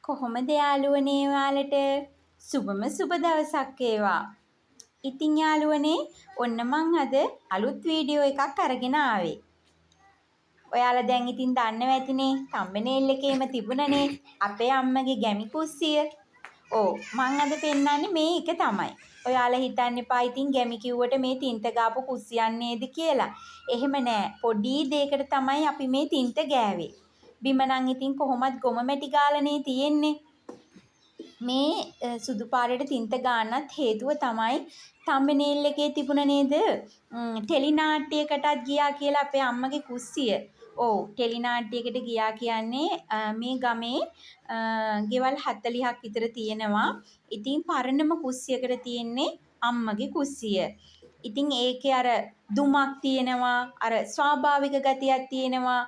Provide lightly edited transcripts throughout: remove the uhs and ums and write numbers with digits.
කොහොමද යාළුවනේ ඔයාලට සුබම සුබ දවසක් වේවා. ඉතින් යාළුවනේ ඔන්න මං අද අලුත් වීඩියෝ එකක් අරගෙන ආවේ. ඔයාලා දැන් ඉතින් දන්නව ඇතිනේ තම්බනේල් එකේම තිබුණනේ අපේ අම්මගේ ගැමි කුස්සිය. ඔව් මං අද පෙන්නන්නේ මේ එක තමයි. ඔයාලා හිතන්න එපා ඉතින් ගැමි කිව්වට මේ තින්ත ගාපු කුස්සියක් නේද කියලා. එහෙම නෑ. පොඩි දෙයකට තමයි අපි මේ තින්ත ගෑවේ. බිම නම් ඉතින් කොහොමත් ගොම මැටි ගාලානේ තියෙන්නේ. මේ සුදු පාටට තින්ත ගාන්නත් හේතුව තමයි තම්බනේල් එකේ තිබුණ නේද ටෙලි නාට්‍යයකටත් ගියා කියලා අපේ අම්මගේ කුස්සිය. ඔව් ටෙලි නාට්‍යයකට ගියා කියන්නේ මේ ගමේ ගෙවල් 40ක් විතර තියෙනවා. ඉතින් පරණම කුස්සියකට තියෙන්නේ අම්මගේ කුස්සිය. ඉතින් ඒකේ අර දුමක් තියෙනවා, අර ස්වාභාවික ගතියක් තියෙනවා,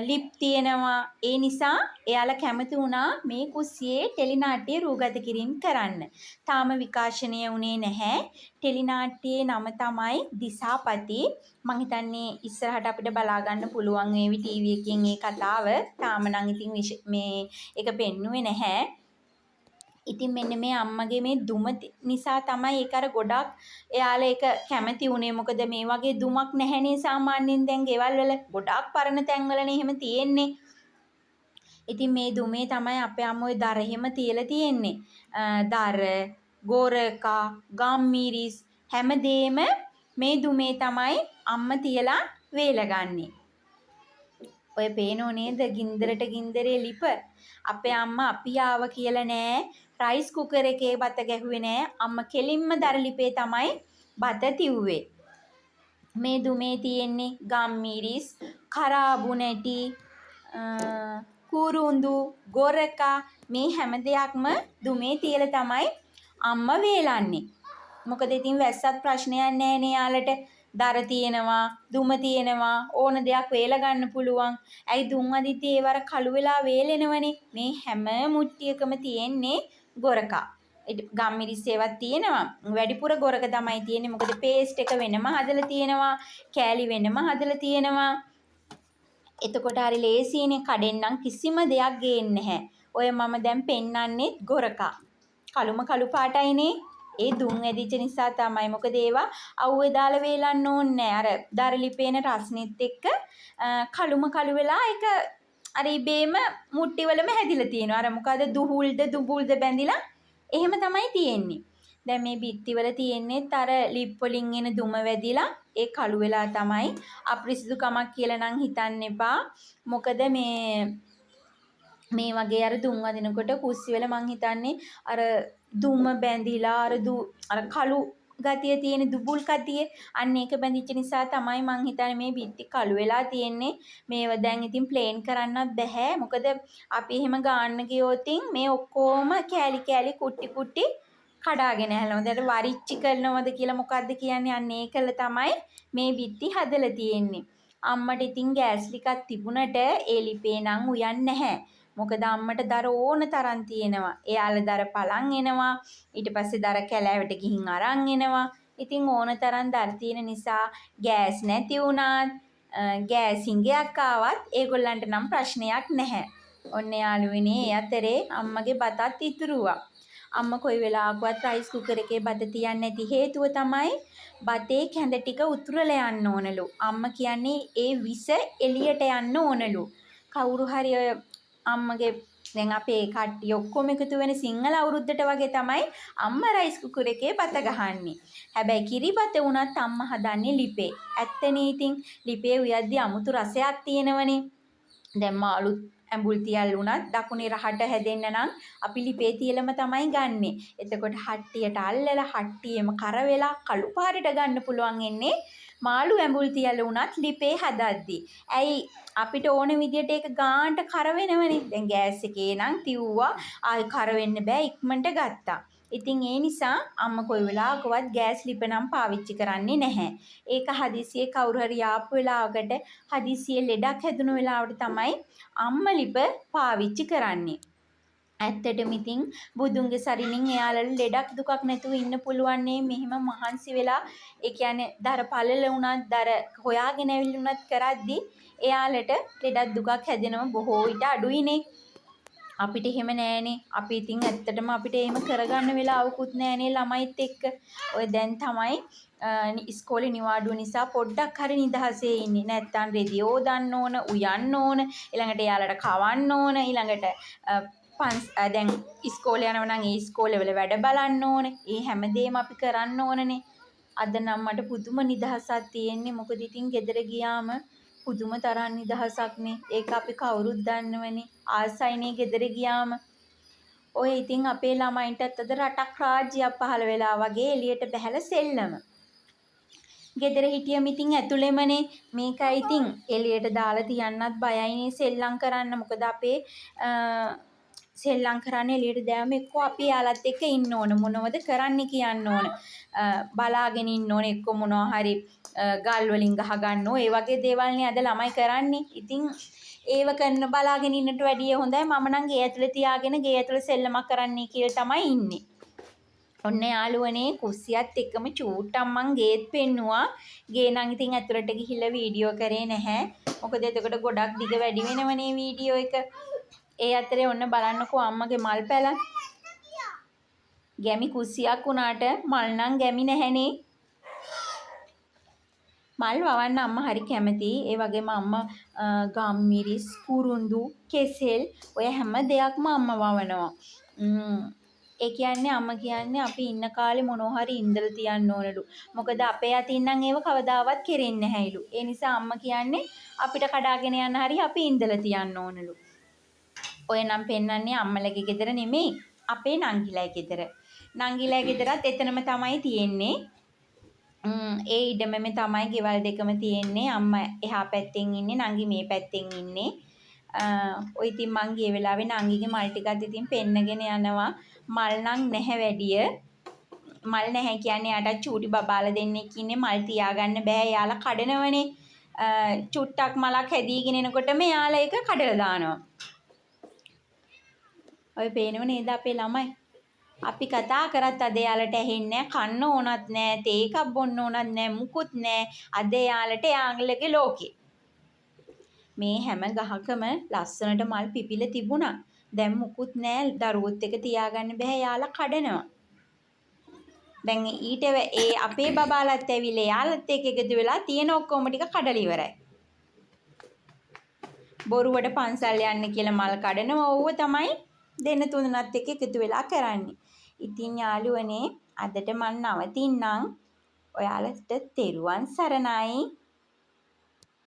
ලිප් තියෙනවා. ඒ නිසා එයාලා කැමති වුණා මේ කුස්සියේ ටෙලි නාට්‍ය රූගත කිරීම කරන්න. තාම විකාශනය වුණේ නැහැ. ටෙලි නාට්‍යයේ නම තමයි දිසාපති. මං හිතන්නේ ඉස්සරහට අපිට බලා ගන්න පුළුවන් වේවි ටීවී එකකින් මේ කතාව. තාම නම් ඉතින් මේ එක පෙන්නුවේ නැහැ. ඉතින් මෙන්න මේ අම්මගේ මේ දුම නිසා තමයි ඒක අර ගොඩක් එයාලා ඒක කැමති උනේ. මොකද මේ වගේ දුමක් නැහැනේ සාමාන්‍යයෙන් දැන් ගෙවල් වල ගොඩාක් පරණ තැන්වලනේ එහෙම තියෙන්නේ. ඉතින් මේ දුමේ තමයි අපේ අම්ම ওই දර එහෙම තියලා තියෙන්නේ. දර, ගොරකා, ගම්මිරිස් හැමදේම මේ දුමේ තමයි අම්ම තියලා වේලගන්නේ. ඔය පේනෝ නේද ගින්දරට ගින්දරේ ලිප. අපේ අම්මා අපි ආව කියලා නෑ. රයිස් කුකර් එකේ බත ගැහුවේ නෑ. අම්මා කෙලින්ම දර ලිපේ තමයි බත තිව්වේ. මේ දුමේ තියෙන්නේ ගම්මිරිස්, කරාබු නැටි, කුරුඳු, ගොරකා මේ හැම දෙයක්ම දුමේ තියලා තමයි අම්මා වේලන්නේ. මොකද ඉතින් වැස්සත් ප්‍රශ්නයක් නෑනේ යාලට. දර තියෙනවා, දුම තියෙනවා, ඕන දෙයක් වේල ගන්න පුළුවන්. ඇයි දුම් අදිද්දී ඒවර කළු වෙලා වේලෙනවනේ. මේ හැම මුට්ටියකම තියෙන්නේ ගොරකා. ගම්මිරිස් ඒවත් තියෙනවා. වැඩිපුර ගොරක තමයි තියෙන්නේ. මොකද පේස්ට් එක වෙනම හදලා තියෙනවා, කෑලි වෙනම හදලා තියෙනවා. එතකොට හරි ලේසියනේ කඩෙන්නම් කිසිම දෙයක් ගේන්නේ නැහැ. ඔය මම දැන් පෙන්නන්නේ ගොරකා. කළු පාටයිනේ. ඒ දුම් ඇදිච්ච නිසා තමයි. මොකද ඒවා අවුවේ දාලා වේලන්න ඕනේ නැහැ. අර දරලිපේන රස්නෙත් එක්ක කළු වෙලා ඒක අර ඉබේම මුට්ටිවලම හැදිලා තියෙනවා. අර මොකද දුබුල්ද බැඳිලා එහෙම තමයි තියෙන්නේ. දැන් මේ බිත්තිවල තියෙන්නේත් අර ලිප් වලින් එන දුම වැදිලා ඒ කළු වෙලා තමයි. අපිරිසිදුකමක් කියලා නම් හිතන්න එපා. මොකද මේ වගේ අර දුම් වදිනකොට කුස්සිවල මං හිතන්නේ අර දුම බැඳිලා අර කළු ගතිය තියෙන දුබුල් ගතිය අන්න ඒක බැඳිච්ච නිසා තමයි මං හිතන්නේ මේ බිත්ති කළු වෙලා තියෙන්නේ. මේව දැන් ඉතින් ප්ලේන් කරන්නත් බෑ. මොකද අපි එහෙම ගාන්න ගියොත් මේ ඔක්කොම කෑලි කුට්ටි කඩාගෙන හැලෙනවා. දැන් වරිච්චි කරනවද කියලා මොකද්ද කියන්නේ? අන්න ඒකල තමයි මේ බිත්ති හදලා තියෙන්නේ. අම්මට ඉතින් ගෑස් ටිකක් තිබුණට ඒ ලිපේ නම් උයන්නේ නැහැ. මොකද අම්මට දර ඕන තරම් තියෙනවා. එයාලා දර පලන් එනවා. ඊට පස්සේ දර කැලෑවට ගිහින් අරන් එනවා. ඉතින් ඕන තරම් දර තියෙන නිසා ගෑස් නැති වුණත් ගෑස් හිඟයක් ආවත් ඒගොල්ලන්ට නම් ප්‍රශ්නයක් නැහැ. ඔන්න යාළුවනේ ඒ අතරේ අම්මගේ බතත් ඉතුරුවා. අම්මා කොයි වෙලාවකවත් රයිස් කුකර් එකේ බත තියන්නේ නැති හේතුව තමයි බතේ කැඳ ටික උතුරලා යන්න ඕනලු. අම්මා කියන්නේ ඒ විස එළියට යන්න ඕනලු. කවුරු හරි ඔය අම්මගේ දැන් අපේ කට්ටිය ඔක්කොම එකතු වෙන සිංහල අවුරුද්දට වගේ තමයි අම්මා රයිස් කුකර් එකේ බත ගහන්නේ. හැබැයි කිරිබත වුණත් අම්මා හදන්නේ ලිපේ. ඇත්තනේ ඉතින් ලිපේ උයද්දි අමුතු රසයක් තියෙනවනේ. දැන් මාළු ඇඹුල් තියල් උනත් දකුණේ රහට හැදෙන්න නම් අපි ලිපේ තියලම තමයි ගන්නෙ. එතකොට හට්ටියට අල්ලලා හට්ටියෙම කර වෙලා කළු පාටට ගන්න පුළුවන් එන්නේ මාළු ඇඹුල් තියල් උනත් ලිපේ හදද්දි. ඇයි අපිට ඕන විදියට ඒක ගාන්ට කර වෙනවනේ. දැන් ගෑස් එකේ නම් තිව්වා ආයි කර වෙන්න බෑ ඉක්මනට ගත්තා. ඉතින් ඒ නිසා අම්මා කොයි වෙලාවකවත් ගෑස් ලිප නම් පාවිච්චි කරන්නේ නැහැ. ඒක හදිසියේ කවුරු හරි ආපු වෙලාවකට හදිසියේ ලෙඩක් හැදුණු වෙලාවට තමයි අම්මා ලිප පාවිච්චි කරන්නේ. ඇත්තටම ඉතින් බුදුන්ගේ සරිණින් එයාලට ලෙඩක් දුකක් නැතුව ඉන්න පුළුවන් නේ මෙහෙම මහන්සි වෙලා. ඒ කියන්නේ දර පළල වුණත් දර හොයාගෙන ඇවිල්ුණත් කරද්දි එයාලට ලෙඩක් දුකක් හැදෙනව බොහෝ විට අඩුයිනේ. අපිට එහෙම නෑනේ. අපි ඉතින් ඇත්තටම අපිට එහෙම කරගන්න වෙලාවකුත් නෑනේ ළමයිත් එක්ක. ඔය දැන් තමයි ඉස්කෝලේ නිවාඩුව නිසා පොඩ්ඩක් හරි නිදහසේ ඉන්නේ. නැත්තම් රෙදි හොදන්න ඕන, උයන්න ඕන, ඊළඟට එයාලට කවන්න ඕන, ඊළඟට දැන් ඉස්කෝලේ යනවා නම් ඒ ඉස්කෝලේ වල වැඩ බලන්න ඕනේ. ඒ හැමදේම අපි කරන්න ඕනනේ. අද නම් මට පුදුම නිදහසක් තියෙන්නේ. මොකද ඉතින් ගෙදර ගියාම පුදුම තරම් නිදහසක්නේ. ඒක අපි කවුරුත් දන්නවනේ. ආසයිනේ ගෙදර ගියාම. ඔය ඉතින් අපේ ළමයින්ටත් අද රටක් රාජ්‍යයක් පහළ වෙලා වගේ එළියට බහැලා සෙල්ලම. ගෙදර හිටියම ඉතින් ඇතුළෙමනේ මේකයි ඉතින් එළියට දාලා තියන්නත් බයයිනේ සෙල්ලම් කරන්න. මොකද අපේ සෙල්ලම් කරන්න එළියට දැම්ම එක්කෝ අපි යාලත් එක්ක ඉන්න ඕන. මොනවද කරන්න කියන්න ඕන. බලාගෙන ඉන්න ඕන එක්ක මොනවා හරි ගල් වලින් ගහ ගන්නෝ. ඒ වගේ දේවල්නේ අද ළමයි කරන්නේ. ඉතින් ඒව කරන බලාගෙන ඉන්නට වැඩිය හොඳයි මම නම් ගේ ඇතුලේ තියාගෙන ගේ ඇතුලේ සෙල්ලමක් කරන්නයි කියලා තමයි ඉන්නේ. ඔන්න යාළුවනේ කුස්සියත් එක්කම චූට්ටම් මං ගේත් පෙන්නුවා. ගේ නම් ඉතින් ඇතුලට ගිහිල්ලා වීඩියෝ කරේ නැහැ. මොකද එතකොට ගොඩක් දිග වැඩි වෙනවනේ වීඩියෝ එක. ඒ අතරේ ඔන්න බලන්නකෝ අම්මගේ මල් පැල. ගැමි කුස්සියක් වුණාට මල් නම් ගැමි නැහැනේ. මල් වවන්න අම්මා හරි කැමතියි. ඒ වගේම අම්මා ගම්මිරිස්, කුරුඳු, කෙසෙල් ඔය හැම දෙයක්ම අම්මා වවනවා. ඒ කියන්නේ අම්මා කියන්නේ අපි ඉන්න කාලේ මොනවා හරි ඉඳලා තියන්න ඕනලු. මොකද අපේ අතින් නම් ඒව කවදාවත් කෙරෙන්නේ නැහැලු. ඒ නිසා අම්මා කියන්නේ අපිට කඩාගෙන යන්න හරි අපි ඉඳලා තියන්න ඕනලු. ඔය නම් පෙන්වන්නේ අම්මලගේ ගෙදර නෙමෙයි අපේ නංගිලා ගෙදර. නංගිලා ගෙදරත් එතනම තමයි තියෙන්නේ. ඒ ඉඩමෙම තමයි ගෙවල් දෙකම තියෙන්නේ. අම්මා එහා පැත්තෙන් ඉන්නේ, නංගි මේ පැත්තෙන් ඉන්නේ. ඔය ඉතින් මං ගිය වෙලාවේ නංගිගේ මල් ටිකත් ඉතින් පෙන්නගෙන යනවා. මල් නම් නැහැ වැඩිය. මල් නැහැ කියන්නේ යාට චූටි බබාලා දෙන්නෙක් ඉන්නේ මල් තියාගන්න බෑ. යාලා කඩනවනේ. චුට්ටක් මලක් හැදීගෙන එනකොටම යාලා ඒක කඩලා දානවා. ඔය පේනව නේද අපේ ළමයි? අපි කතා කරත් අද යාලට ඇහෙන්නේ කන්න ඕනත් නෑ, තේ එකක් බොන්න ඕනත් නෑ, මුකුත් නෑ. අද යාලට යාළුවගේ ලෝකේ. මේ හැම ගහකම ලස්සනට මල් පිපිලා තිබුණා. දැන් මුකුත් නෑ. දරුවොත් එක තියාගන්න බෑ යාලා කඩනවා. දැන් ඊට ඒ අපේ බබාලත් ඇවිල්ලා යාලත් එක්ක එකතු වෙලා තියෙන ඔක්කොම ටික කඩලා ඉවරයි. බොරුවට පන්සල් යන්න කියලා මල් කඩනවා. ඕව තමයි දෙන්න තුනත් එක්ක එකතු වෙලා කරන්නේ. ඉතින් යාළුවනේ අදට මම නවතින්නම්. ඔයාලට තෙරුවන් සරණයි.